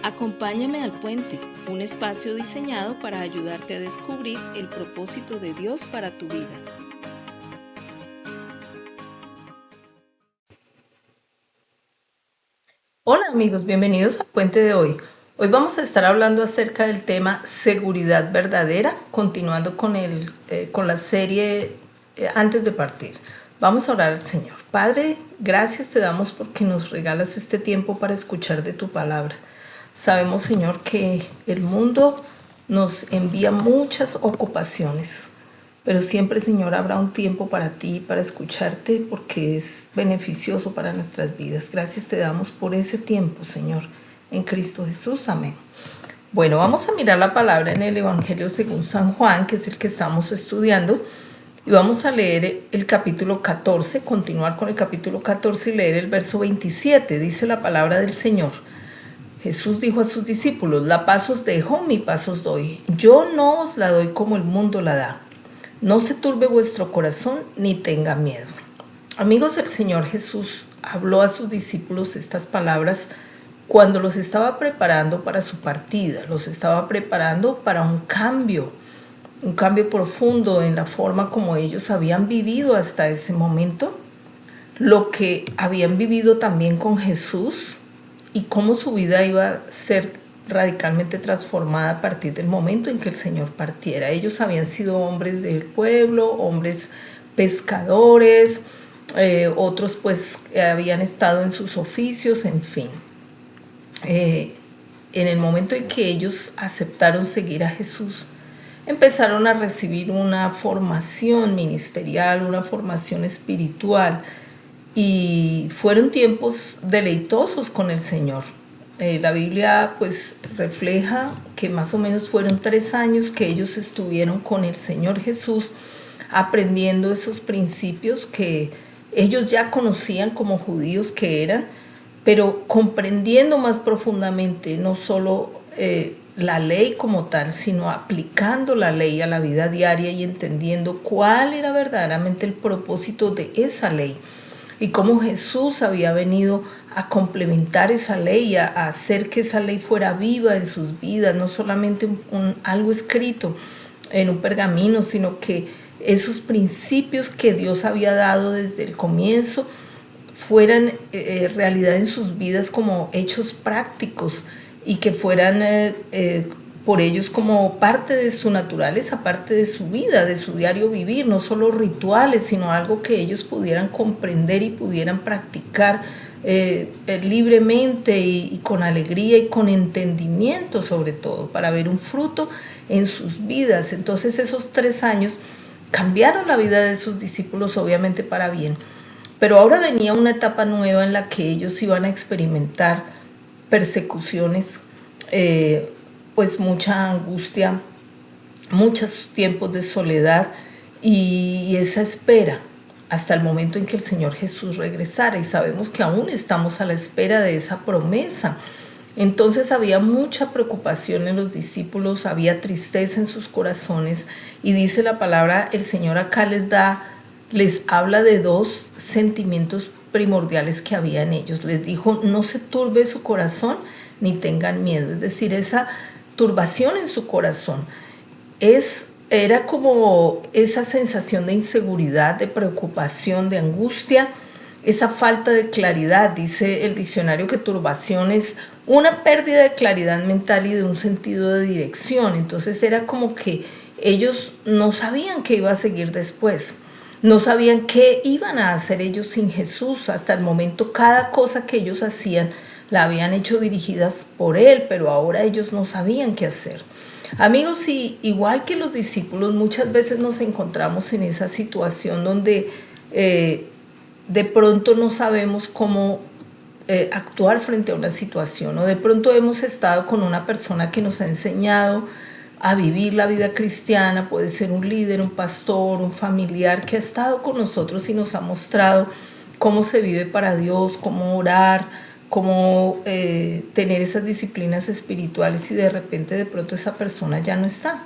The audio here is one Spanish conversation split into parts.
Acompáñame al puente, un espacio diseñado para ayudarte a descubrir el propósito de Dios para tu vida. Hola amigos, bienvenidos al puente de hoy. Hoy vamos a estar hablando acerca del tema seguridad verdadera, continuando con la serie antes de partir. Vamos a orar al Señor. Padre, gracias te damos porque nos regalas este tiempo para escuchar de tu palabra. Sabemos, Señor, que el mundo nos envía muchas ocupaciones, pero siempre, Señor, habrá un tiempo para ti, para escucharte, porque es beneficioso para nuestras vidas. Gracias te damos por ese tiempo, Señor, en Cristo Jesús. Amén. Bueno, vamos a mirar la palabra en el Evangelio según San Juan, que es el que estamos estudiando, y vamos a leer el capítulo 14, continuar con el capítulo 14 y leer el verso 27. Dice la palabra del Señor. Jesús dijo a sus discípulos: la paz os dejo, mi paz os doy. Yo no os la doy como el mundo la da. No se turbe vuestro corazón ni tenga miedo. Amigos, el Señor Jesús habló a sus discípulos estas palabras cuando los estaba preparando para su partida, los estaba preparando para un cambio profundo en la forma como ellos habían vivido hasta ese momento, lo que habían vivido también con Jesús y cómo su vida iba a ser radicalmente transformada a partir del momento en que el Señor partiera. Ellos habían sido hombres del pueblo, hombres pescadores, otros pues habían estado en sus oficios, en fin. En el momento en que ellos aceptaron seguir a Jesús, empezaron a recibir una formación ministerial, una formación espiritual, y fueron tiempos deleitosos con el Señor. La Biblia pues refleja que más o menos fueron 3 años que ellos estuvieron con el Señor Jesús, aprendiendo esos principios que ellos ya conocían como judíos que eran, pero comprendiendo más profundamente no solo la ley como tal, sino aplicando la ley a la vida diaria y entendiendo cuál era verdaderamente el propósito de esa ley y cómo Jesús había venido a complementar esa ley, a hacer que esa ley fuera viva en sus vidas, no solamente algo escrito en un pergamino, sino que esos principios que Dios había dado desde el comienzo fueran realidad en sus vidas como hechos prácticos y que fueran por ellos como parte de su naturaleza, parte de su vida, de su diario vivir, no solo rituales, sino algo que ellos pudieran comprender y pudieran practicar libremente y con alegría y con entendimiento, sobre todo, para ver un fruto en sus vidas. Entonces esos 3 años cambiaron la vida de sus discípulos, obviamente para bien, pero ahora venía una etapa nueva en la que ellos iban a experimentar persecuciones, pues mucha angustia, muchos tiempos de soledad y esa espera hasta el momento en que el Señor Jesús regresara, y sabemos que aún estamos a la espera de esa promesa. Entonces había mucha preocupación en los discípulos, había tristeza en sus corazones, y dice la palabra, el Señor acá les habla de 2 sentimientos primordiales que había en ellos. Les dijo: no se turbe su corazón ni tengan miedo. Es decir, esa turbación en su corazón era como esa sensación de inseguridad, de preocupación, de angustia, esa falta de claridad. Dice el diccionario que turbación es una pérdida de claridad mental y de un sentido de dirección. Entonces era como que ellos no sabían qué iba a seguir después. No sabían qué iban a hacer ellos sin Jesús. Hasta el momento cada cosa que ellos hacían la habían hecho dirigidas por Él, pero ahora ellos no sabían qué hacer. Amigos, y igual que los discípulos, muchas veces nos encontramos en esa situación donde de pronto no sabemos cómo actuar frente a una situación, o de pronto hemos estado con una persona que nos ha enseñado a vivir la vida cristiana, puede ser un líder, un pastor, un familiar que ha estado con nosotros y nos ha mostrado cómo se vive para Dios, cómo orar, cómo tener esas disciplinas espirituales, y de pronto esa persona ya no está.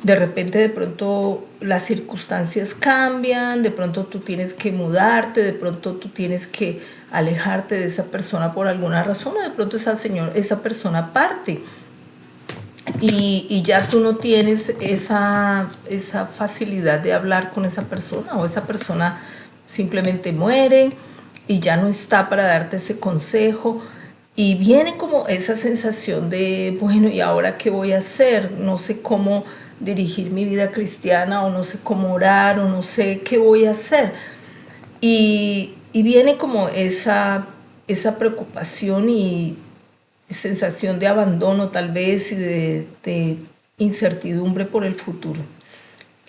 De pronto las circunstancias cambian, de pronto tú tienes que mudarte, de pronto tú tienes que alejarte de esa persona por alguna razón, o de pronto esa persona parte y ya tú no tienes esa facilidad de hablar con esa persona, o esa persona simplemente muere y ya no está para darte ese consejo. Y viene como esa sensación de, bueno, ¿y ahora qué voy a hacer? No sé cómo dirigir mi vida cristiana, o no sé cómo orar, o no sé qué voy a hacer. Y viene como esa preocupación y sensación de abandono tal vez, y de incertidumbre por el futuro.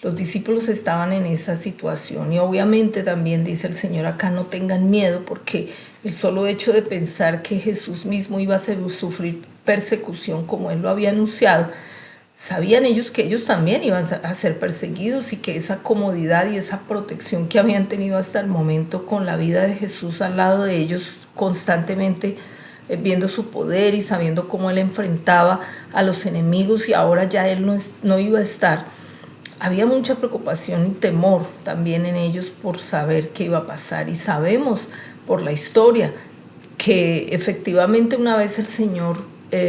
Los discípulos estaban en esa situación, y obviamente también dice el Señor acá: no tengan miedo, porque el solo hecho de pensar que Jesús mismo iba a sufrir persecución como Él lo había anunciado, sabían ellos que ellos también iban a ser perseguidos, y que esa comodidad y esa protección que habían tenido hasta el momento con la vida de Jesús al lado de ellos constantemente, viendo su poder y sabiendo cómo Él enfrentaba a los enemigos, y ahora ya Él no iba a estar. Había mucha preocupación y temor también en ellos por saber qué iba a pasar. Y sabemos por la historia que efectivamente una vez el Señor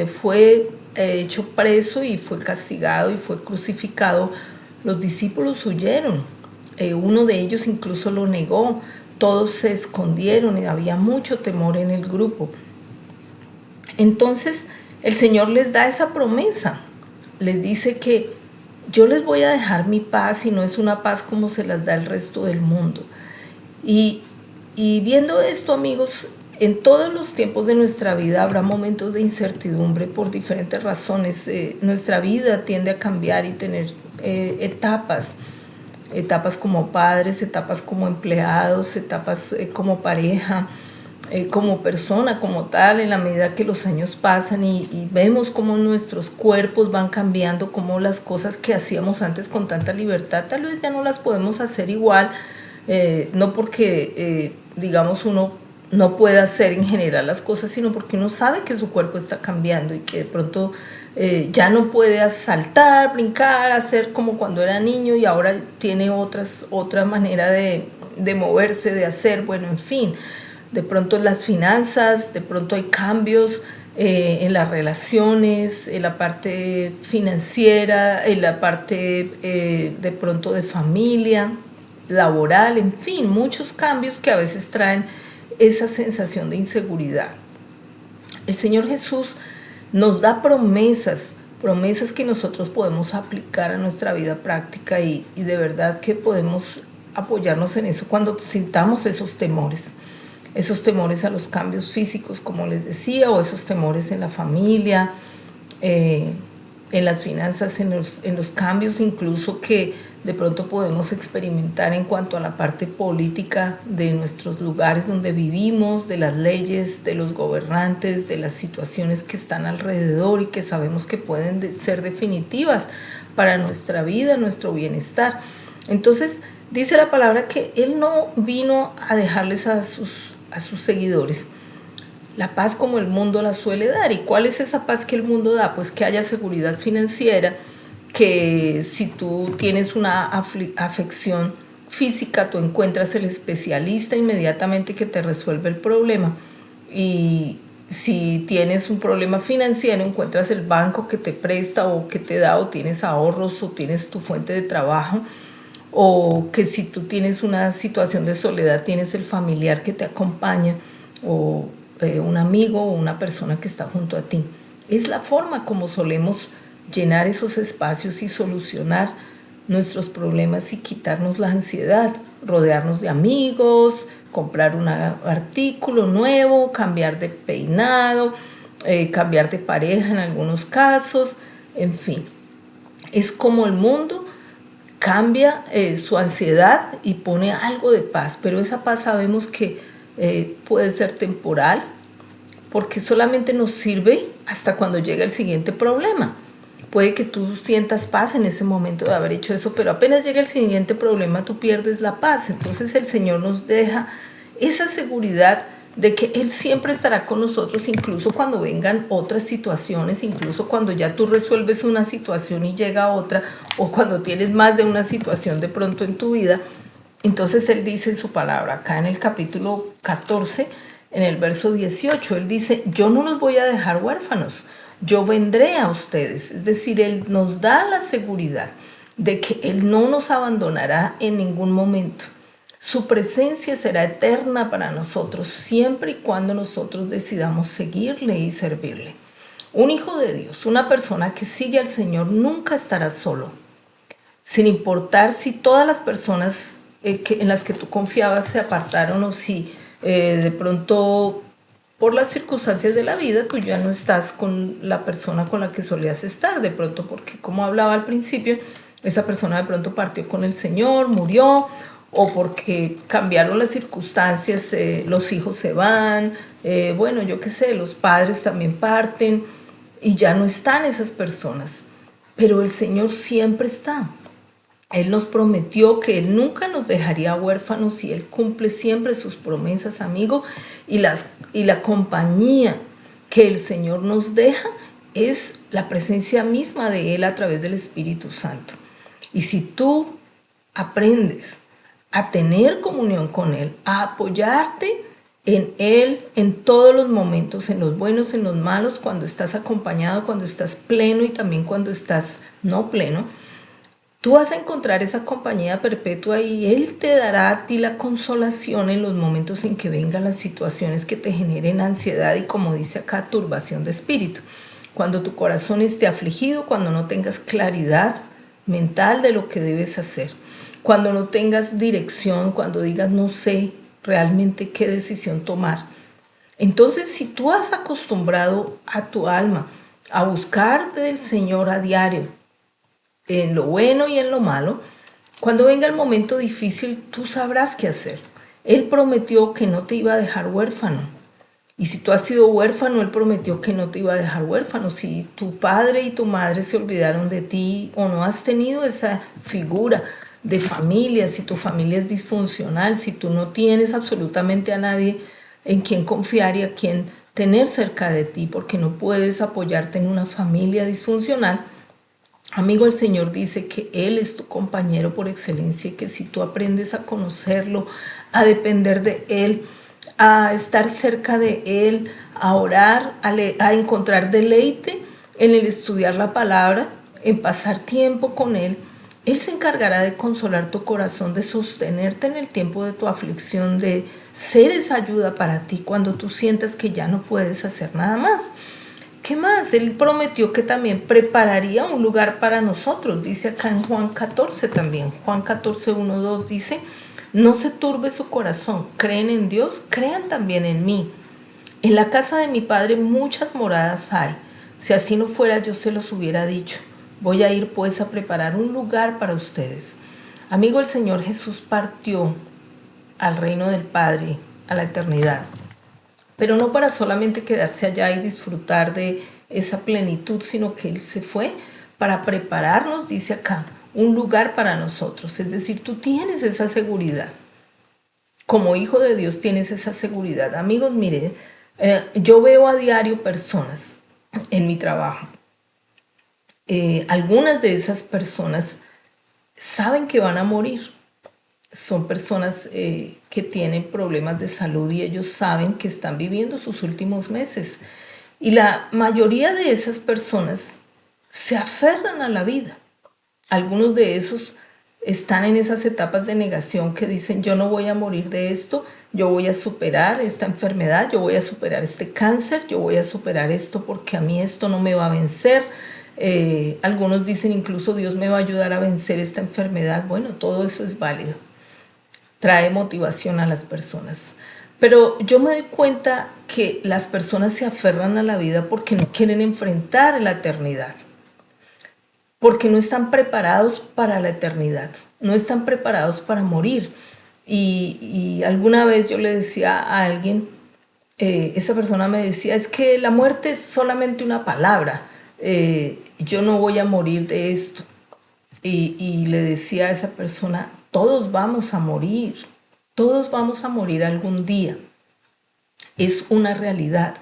fue hecho preso y fue castigado y fue crucificado, los discípulos huyeron. Uno de ellos incluso lo negó. Todos se escondieron y había mucho temor en el grupo. Entonces el Señor les da esa promesa. Les dice que yo les voy a dejar mi paz, y no es una paz como se las da el resto del mundo. Y viendo esto, amigos, en todos los tiempos de nuestra vida habrá momentos de incertidumbre por diferentes razones. Nuestra vida tiende a cambiar y tener etapas como padres, etapas como empleados, etapas como pareja, como persona, como tal, en la medida que los años pasan y vemos cómo nuestros cuerpos van cambiando, cómo las cosas que hacíamos antes con tanta libertad tal vez ya no las podemos hacer igual, no porque digamos uno no pueda hacer en general las cosas, sino porque uno sabe que su cuerpo está cambiando y que de pronto ya no puede saltar, brincar, hacer como cuando era niño, y ahora tiene otra manera de moverse, de hacer, bueno, en fin. De pronto en las finanzas, de pronto hay cambios en las relaciones, en la parte financiera, en la parte de pronto de familia, laboral, en fin, muchos cambios que a veces traen esa sensación de inseguridad. El Señor Jesús nos da promesas que nosotros podemos aplicar a nuestra vida práctica, y de verdad que podemos apoyarnos en eso cuando sintamos esos temores a los cambios físicos, como les decía, o esos temores en la familia, en las finanzas, en los cambios incluso que de pronto podemos experimentar en cuanto a la parte política de nuestros lugares donde vivimos, de las leyes, de los gobernantes, de las situaciones que están alrededor y que sabemos que pueden ser definitivas para nuestra vida, nuestro bienestar. Entonces, dice la palabra que Él no vino a dejarles a sus seguidores la paz como el mundo la suele dar. ¿Y cuál es esa paz que el mundo da? Pues que haya seguridad financiera, que si tú tienes una afección física, tú encuentras el especialista inmediatamente que te resuelve el problema. Y si tienes un problema financiero, encuentras el banco que te presta o que te da, o tienes ahorros, o tienes tu fuente de trabajo. O que si tú tienes una situación de soledad, tienes el familiar que te acompaña, o un amigo o una persona que está junto a ti. Es la forma como solemos llenar esos espacios y solucionar nuestros problemas y quitarnos la ansiedad, rodearnos de amigos, comprar un artículo nuevo, cambiar de peinado, cambiar de pareja en algunos casos, en fin. Es como el mundo cambia su ansiedad y pone algo de paz, pero esa paz sabemos que puede ser temporal, porque solamente nos sirve hasta cuando llega el siguiente problema. Puede que tú sientas paz en ese momento de haber hecho eso, pero apenas llega el siguiente problema, tú pierdes la paz. Entonces el Señor nos deja esa seguridad de que Él siempre estará con nosotros, incluso cuando vengan otras situaciones, incluso cuando ya tú resuelves una situación y llega otra, o cuando tienes más de una situación de pronto en tu vida. Entonces Él dice en su palabra, acá en el capítulo 14, en el verso 18. Él dice, yo no los voy a dejar huérfanos, yo vendré a ustedes. Es decir, Él nos da la seguridad de que Él no nos abandonará en ningún momento. Su presencia será eterna para nosotros siempre y cuando nosotros decidamos seguirle y servirle. Un hijo de Dios, una persona que sigue al Señor, nunca estará solo, sin importar si todas las personas en las que tú confiabas se apartaron o si de pronto por las circunstancias de la vida tú ya no estás con la persona con la que solías estar, de pronto porque, como hablaba al principio, esa persona de pronto partió con el Señor, murió, o porque cambiaron las circunstancias, los hijos se van, bueno, yo qué sé, los padres también parten y ya no están esas personas, pero el Señor siempre está. Él nos prometió que Él nunca nos dejaría huérfanos y Él cumple siempre sus promesas, amigo, y la compañía que el Señor nos deja es la presencia misma de Él a través del Espíritu Santo. Y si tú aprendes a tener comunión con Él, a apoyarte en Él en todos los momentos, en los buenos, en los malos, cuando estás acompañado, cuando estás pleno y también cuando estás no pleno, tú vas a encontrar esa compañía perpetua y Él te dará a ti la consolación en los momentos en que vengan las situaciones que te generen ansiedad y, como dice acá, turbación de espíritu. Cuando tu corazón esté afligido, cuando no tengas claridad mental de lo que debes hacer, cuando no tengas dirección, cuando digas no sé realmente qué decisión tomar. Entonces, si tú has acostumbrado a tu alma a buscar del Señor a diario, en lo bueno y en lo malo, cuando venga el momento difícil, tú sabrás qué hacer. Él prometió que no te iba a dejar huérfano. Y si tú has sido huérfano, Él prometió que no te iba a dejar huérfano. Si tu padre y tu madre se olvidaron de ti o no has tenido esa figura de familia, si tu familia es disfuncional, si tú no tienes absolutamente a nadie en quien confiar y a quien tener cerca de ti, porque no puedes apoyarte en una familia disfuncional, amigo, el Señor dice que Él es tu compañero por excelencia y que si tú aprendes a conocerlo, a depender de Él, a estar cerca de Él, a orar, a encontrar deleite en el estudiar la palabra, en pasar tiempo con Él, Él se encargará de consolar tu corazón, de sostenerte en el tiempo de tu aflicción, de ser esa ayuda para ti cuando tú sientas que ya no puedes hacer nada más. ¿Qué más? Él prometió que también prepararía un lugar para nosotros. Dice acá en Juan 14 también. Juan 14, 1, 2 dice, no se turbe su corazón. Creen en Dios, crean también en mí. En la casa de mi Padre muchas moradas hay. Si así no fuera, yo se los hubiera dicho. Voy a ir pues a preparar un lugar para ustedes. Amigo, el Señor Jesús partió al reino del Padre, a la eternidad, pero no para solamente quedarse allá y disfrutar de esa plenitud, sino que Él se fue para prepararnos, dice acá, un lugar para nosotros. Es decir, tú tienes esa seguridad. Como hijo de Dios tienes esa seguridad. Amigos, mire, yo veo a diario personas en mi trabajo. Algunas de esas personas saben que van a morir. Son personas que tienen problemas de salud y ellos saben que están viviendo sus últimos meses. Y la mayoría de esas personas se aferran a la vida. Algunos de esos están en esas etapas de negación que dicen, yo no voy a morir de esto, yo voy a superar esta enfermedad, yo voy a superar este cáncer, yo voy a superar esto porque a mí esto no me va a vencer. Algunos dicen incluso, Dios me va a ayudar a vencer esta enfermedad. Bueno, todo eso es válido. Trae motivación a las personas. Pero yo me doy cuenta que las personas se aferran a la vida porque no quieren enfrentar la eternidad, porque no están preparados para la eternidad, no están preparados para morir. Y alguna vez yo le decía a alguien, esa persona me decía, es que la muerte es solamente una palabra, yo no voy a morir de esto. Y le decía a esa persona, todos vamos a morir algún día. Es una realidad,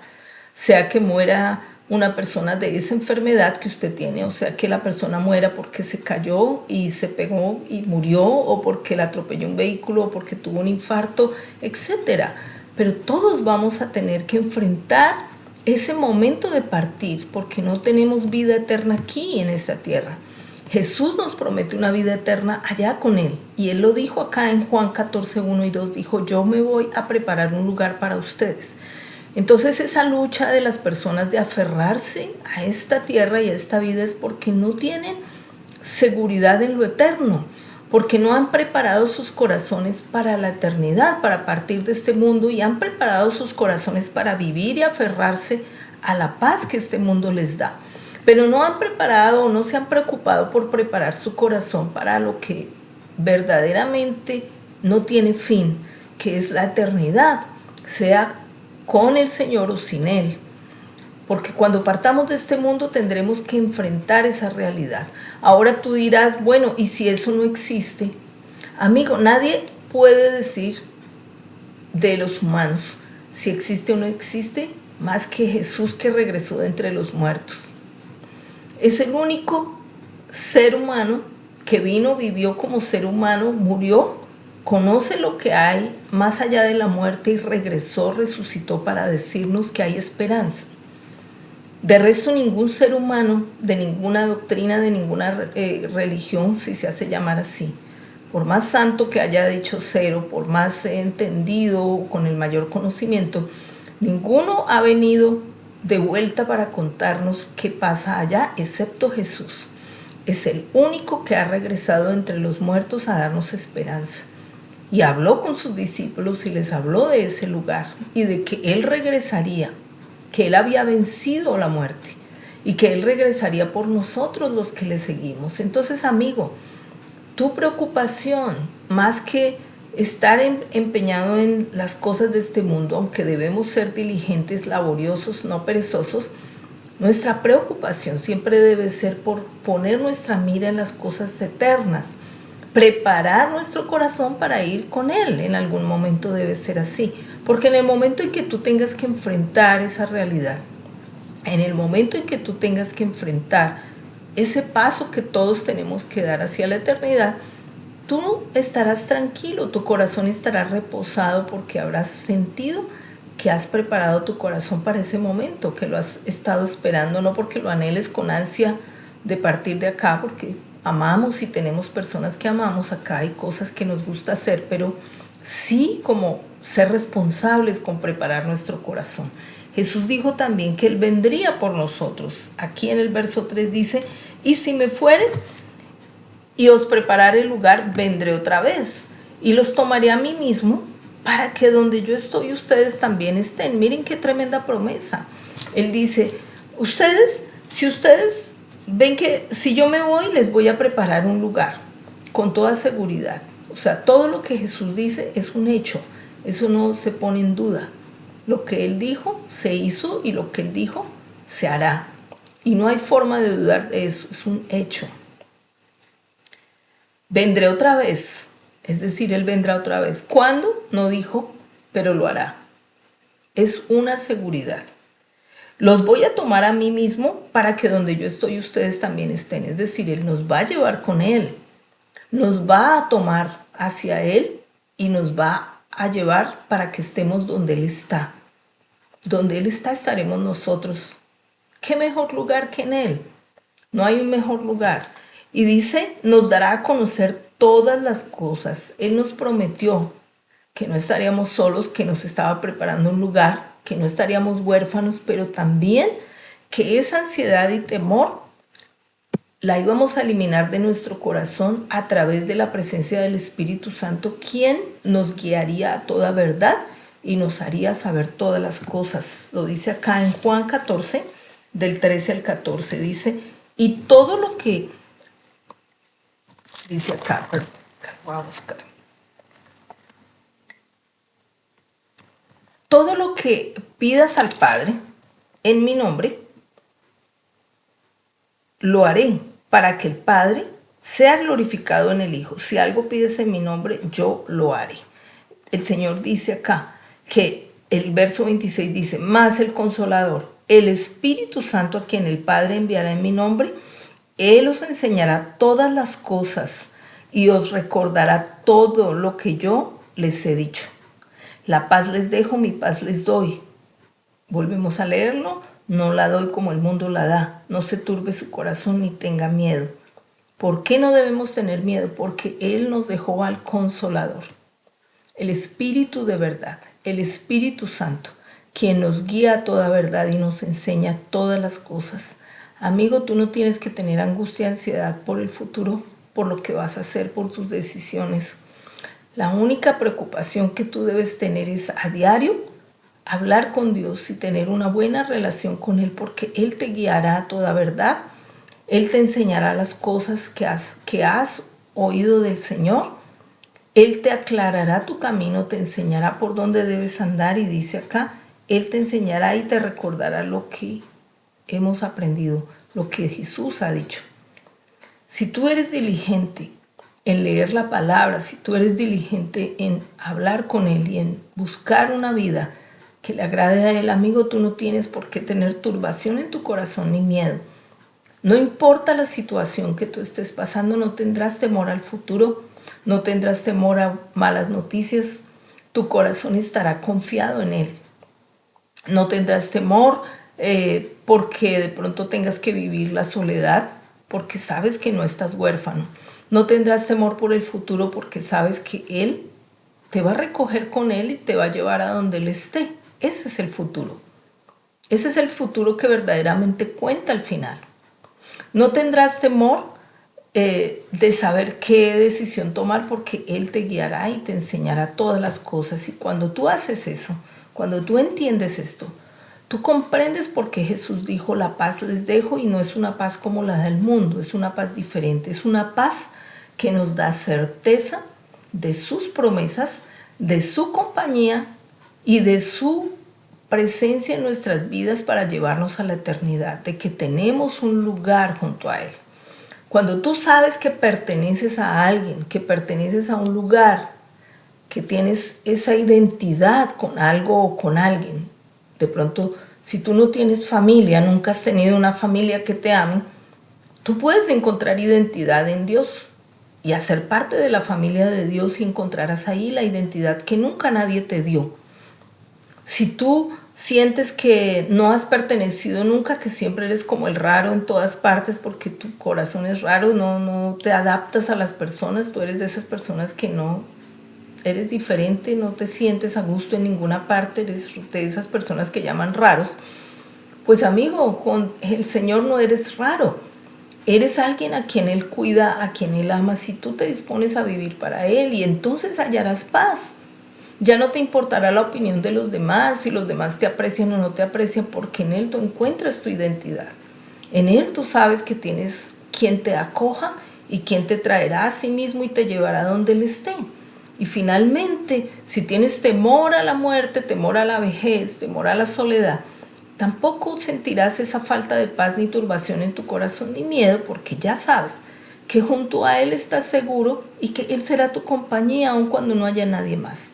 sea que muera una persona de esa enfermedad que usted tiene, o sea que la persona muera porque se cayó y se pegó y murió, o porque la atropelló un vehículo, o porque tuvo un infarto, etcétera. pero todos vamos a tener que enfrentar ese momento de partir, porque no tenemos vida eterna aquí en esta tierra. Jesús nos promete una vida eterna allá con Él, y Él lo dijo acá en Juan 14, 1 y 2, dijo: yo me voy a preparar un lugar para ustedes. Entonces esa lucha de las personas de aferrarse a esta tierra y a esta vida es porque no tienen seguridad en lo eterno, porque no han preparado sus corazones para la eternidad, para partir de este mundo, y han preparado sus corazones para vivir y aferrarse a la paz que este mundo les da. Pero no han preparado o no se han preocupado por preparar su corazón para lo que verdaderamente no tiene fin, que es la eternidad, sea con el Señor o sin Él. Porque cuando partamos de este mundo tendremos que enfrentar esa realidad. Ahora tú dirás, bueno, ¿y si eso no existe? Amigo, nadie puede decir de los humanos si existe o no existe más que Jesús, que regresó de entre los muertos. Es el único ser humano que vino, vivió como ser humano, murió, conoce lo que hay más allá de la muerte y regresó, resucitó para decirnos que hay esperanza. De resto, ningún ser humano, de ninguna doctrina, de ninguna religión, si se hace llamar así, por más santo que haya dicho ser, o por más entendido, con el mayor conocimiento, ninguno ha venido de vuelta para contarnos qué pasa allá, excepto Jesús. Es el único que ha regresado entre los muertos a darnos esperanza. Y habló con sus discípulos y les habló de ese lugar y de que Él regresaría, que Él había vencido la muerte y que Él regresaría por nosotros los que le seguimos. Entonces, amigo, tu preocupación, más que estar empeñado en las cosas de este mundo, aunque debemos ser diligentes, laboriosos, no perezosos, nuestra preocupación siempre debe ser por poner nuestra mira en las cosas eternas, preparar nuestro corazón para ir con Él. En algún momento debe ser así, porque en el momento en que tú tengas que enfrentar esa realidad, en el momento en que tú tengas que enfrentar ese paso que todos tenemos que dar hacia la eternidad, tú estarás tranquilo, tu corazón estará reposado, porque habrás sentido que has preparado tu corazón para ese momento, que lo has estado esperando, no porque lo anheles con ansia de partir de acá, porque amamos y tenemos personas que amamos acá, hay cosas que nos gusta hacer, pero sí como ser responsables con preparar nuestro corazón. Jesús dijo también que Él vendría por nosotros. Aquí en el verso 3 dice: y si me fuere y os prepararé el lugar, vendré otra vez y los tomaré a mí mismo, para que donde yo estoy ustedes también estén. Miren qué tremenda promesa. Él dice: si ustedes ven que si yo me voy, les voy a preparar un lugar, con toda seguridad. O sea, todo lo que Jesús dice es un hecho, eso no se pone en duda. Lo que Él dijo se hizo, y lo que Él dijo se hará. Y no hay forma de dudar de eso, es un hecho. Vendré otra vez, es decir, Él vendrá otra vez. ¿Cuándo? No dijo, pero lo hará. Es una seguridad. Los voy a tomar a mí mismo, para que donde yo estoy ustedes también estén. Es decir, Él nos va a llevar con Él, nos va a tomar hacia Él y nos va a llevar para que estemos donde Él está. Donde Él está estaremos nosotros. ¿Qué mejor lugar que en Él? No hay un mejor lugar. Y dice, nos dará a conocer todas las cosas. Él nos prometió que no estaríamos solos, que nos estaba preparando un lugar, que no estaríamos huérfanos, pero también que esa ansiedad y temor la íbamos a eliminar de nuestro corazón a través de la presencia del Espíritu Santo, quien nos guiaría a toda verdad y nos haría saber todas las cosas. Lo dice acá en Juan 14, del 13 al 14. Dice, y todo lo que dice acá, voy a buscar. Todo lo que pidas al Padre en mi nombre, lo haré, para que el Padre sea glorificado en el Hijo. Si algo pides en mi nombre, yo lo haré. El Señor dice acá que el verso 26 dice, más el Consolador, el Espíritu Santo, a quien el Padre enviará en mi nombre, Él os enseñará todas las cosas y os recordará todo lo que yo les he dicho. La paz les dejo, mi paz les doy. Volvemos a leerlo. No la doy como el mundo la da. No se turbe su corazón ni tenga miedo. ¿Por qué no debemos tener miedo? Porque Él nos dejó al Consolador, el Espíritu de verdad, el Espíritu Santo, quien nos guía a toda verdad y nos enseña todas las cosas. Amigo, tú no tienes que tener angustia, ansiedad por el futuro, por lo que vas a hacer, por tus decisiones. La única preocupación que tú debes tener es a diario hablar con Dios y tener una buena relación con Él, porque Él te guiará a toda verdad. Él te enseñará las cosas que has oído del Señor. Él te aclarará tu camino, te enseñará por dónde debes andar y dice acá, Él te enseñará y te recordará lo que hemos aprendido, lo que Jesús ha dicho. Si tú eres diligente en leer la palabra, si tú eres diligente en hablar con Él y en buscar una vida que le agrade a Él, amigo, tú no tienes por qué tener turbación en tu corazón ni miedo. No importa la situación que tú estés pasando, no tendrás temor al futuro, no tendrás temor a malas noticias, tu corazón estará confiado en Él. No tendrás temor porque de pronto tengas que vivir la soledad, porque sabes que no estás huérfano. No tendrás temor por el futuro porque sabes que Él te va a recoger con Él y te va a llevar a donde Él esté. Ese es el futuro. Ese es el futuro que verdaderamente cuenta al final. No tendrás temor de saber qué decisión tomar porque Él te guiará y te enseñará todas las cosas. Y cuando tú haces eso, cuando tú entiendes esto, tú comprendes por qué Jesús dijo la paz les dejo y no es una paz como la del mundo, es una paz diferente, es una paz que nos da certeza de sus promesas, de su compañía y de su presencia en nuestras vidas para llevarnos a la eternidad, de que tenemos un lugar junto a Él. Cuando tú sabes que perteneces a alguien, que perteneces a un lugar, que tienes esa identidad con algo o con alguien, de pronto, si tú no tienes familia, nunca has tenido una familia que te ame, tú puedes encontrar identidad en Dios y hacer parte de la familia de Dios y encontrarás ahí la identidad que nunca nadie te dio. Si tú sientes que no has pertenecido nunca, que siempre eres como el raro en todas partes porque tu corazón es raro, no te adaptas a las personas, tú eres de esas personas que no, eres diferente, no te sientes a gusto en ninguna parte, eres de esas personas que llaman raros, pues amigo, con el Señor no eres raro, eres alguien a quien Él cuida, a quien Él ama, si tú te dispones a vivir para Él y entonces hallarás paz. Ya no te importará la opinión de los demás, si los demás te aprecian o no te aprecian, porque en Él tú encuentras tu identidad. En Él tú sabes que tienes quien te acoja y quien te traerá a sí mismo y te llevará donde Él esté. Y finalmente, si tienes temor a la muerte, temor a la vejez, temor a la soledad, tampoco sentirás esa falta de paz ni turbación en tu corazón ni miedo, porque ya sabes que junto a Él estás seguro y que Él será tu compañía aun cuando no haya nadie más.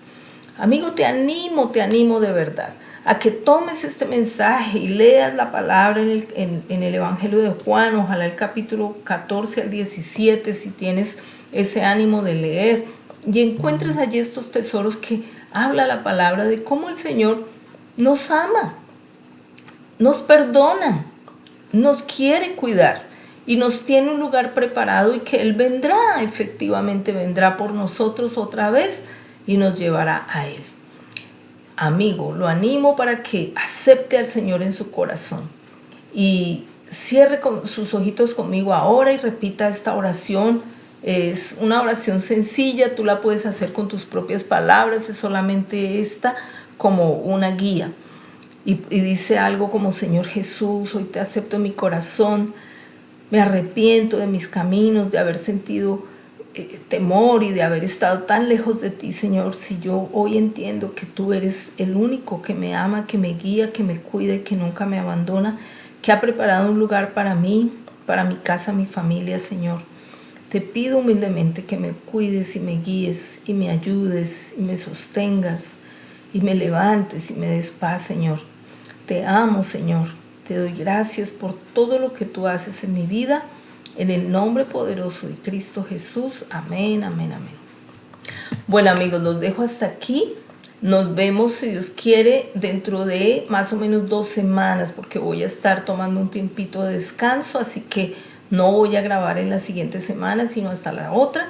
Amigo, te animo de verdad a que tomes este mensaje y leas la palabra en el Evangelio de Juan, ojalá el capítulo 14 al 17, si tienes ese ánimo de leer, y encuentres allí estos tesoros que habla la palabra de cómo el Señor nos ama, nos perdona, nos quiere cuidar y nos tiene un lugar preparado y que Él vendrá, efectivamente vendrá por nosotros otra vez y nos llevará a Él. Amigo, lo animo para que acepte al Señor en su corazón y cierre sus ojitos conmigo ahora y repita esta oración. Es una oración sencilla, tú la puedes hacer con tus propias palabras, es solamente esta como una guía. Y dice algo como: Señor Jesús, hoy te acepto en mi corazón, me arrepiento de mis caminos, de haber sentido temor y de haber estado tan lejos de ti, Señor. Si yo hoy entiendo que tú eres el único que me ama, que me guía, que me cuida y que nunca me abandona, que ha preparado un lugar para mí, para mi casa, mi familia, Señor. Te pido humildemente que me cuides y me guíes y me ayudes y me sostengas y me levantes y me des paz, Señor. Te amo, Señor. Te doy gracias por todo lo que tú haces en mi vida. En el nombre poderoso de Cristo Jesús. Amén, amén, amén. Bueno, amigos, los dejo hasta aquí. Nos vemos, si Dios quiere, dentro de más o menos 2 semanas, porque voy a estar tomando un tiempito de descanso, así que no voy a grabar en la siguiente semana, sino hasta la otra.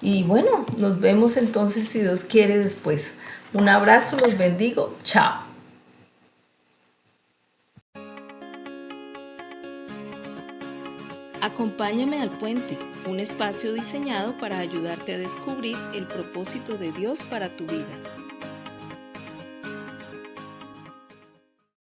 Y bueno, nos vemos entonces, si Dios quiere, después. Un abrazo, los bendigo. Chao. Acompáñame al puente, un espacio diseñado para ayudarte a descubrir el propósito de Dios para tu vida.